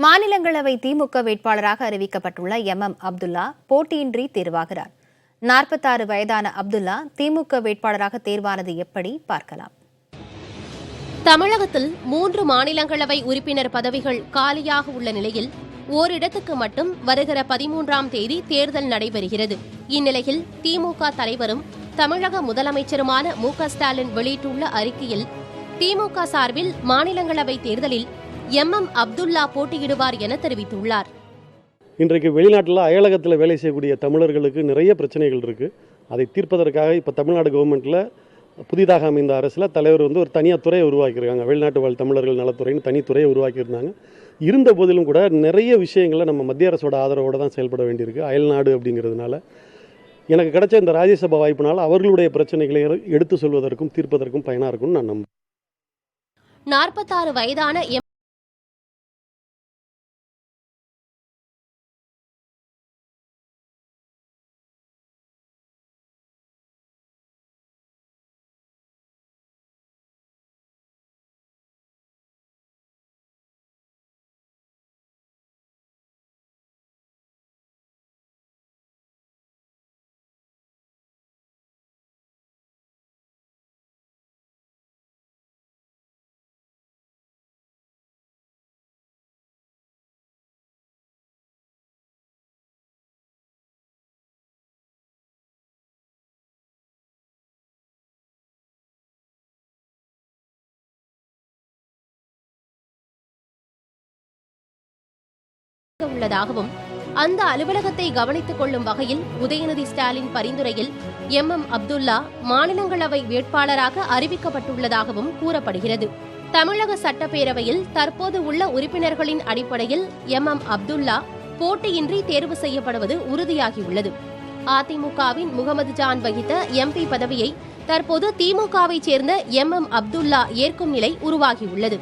மாநிலங்களவை திமுக வேட்பாளராக அறிவிக்கப்பட்டுள்ள எம் அப்துல்லா போட்டியின்றி தேர்வாகிறார். 46 வயதான அப்துல்லா திமுக வேட்பாளராக தேர்வானது எப்படி பார்க்கலாம். தமிழகத்தில் 3 மாநிலங்களவை உறுப்பினர் பதவிகள் காலியாக உள்ள நிலையில் ஓரிடத்துக்கு மட்டும் வருகிற 13ஆம் தேதி தேர்தல் நடைபெறுகிறது. இந்நிலையில் திமுக தலைவரும் தமிழக முதலமைச்சருமான மு.க.ஸ்டாலின் வெளியிட்டுள்ள அறிக்கையில் திமுக சார்பில் மாநிலங்களவை தேர்தலில் எம் அப்துல்லா போட்டியிடுவார் என தெரிவித்துள்ளார். இன்றைக்கு வெளிநாட்டில் அயலகத்தில் வேலை செய்யக்கூடிய தமிழர்களுக்கு நிறைய பிரச்சனைகள் இருக்குது. அதை தீர்ப்பதற்காக இப்போ தமிழ்நாடு கவர்மெண்ட்டில் புதிதாக அமைந்த அரசில் தலைவர் ஒரு தனியார் துறையை உருவாக்கியிருக்காங்க. வெளிநாட்டு வாழ் தமிழர்கள் நலத்துறைன்னு தனித்துறையை உருவாக்கியிருந்தாங்க. இருந்த போதிலும் கூட நிறைய விஷயங்களை நம்ம மத்திய அரசோட ஆதரவோடு தான் செயல்பட வேண்டியிருக்கு. அயல்நாடு அப்படிங்கிறதுனால எனக்கு கிடைச்ச இந்த ராஜ்யசபா வாய்ப்பினால் அவர்களுடைய பிரச்சனைகளை எடுத்து சொல்வதற்கும் தீர்ப்பதற்கும் பயனாக இருக்கும்னு நான் நம்புகிறேன். 46 வயதான உள்ளதாகவும் அந்த அலுவலகத்தை கவனித்துக் கொள்ளும் வகையில் உதயநிதி ஸ்டாலின் பரிந்துரையில் எம் அப்துல்லா மாநிலங்களவை வேட்பாளராக அறிவிக்கப்பட்டுள்ளதாகவும் கூறப்படுகிறது. தமிழக சட்டப்பேரவையில் தற்போது உள்ள உறுப்பினர்களின் அடிப்படையில் எம் அப்துல்லா போட்டியின்றி தேர்வு செய்யப்படுவது உறுதியாகியுள்ளது. அதிமுகவின் முகமது ஜான் வகித்த எம்பி பதவியை தற்போது திமுகவை சேர்ந்த எம் அப்துல்லா ஏற்கும் நிலை உருவாகியுள்ளது.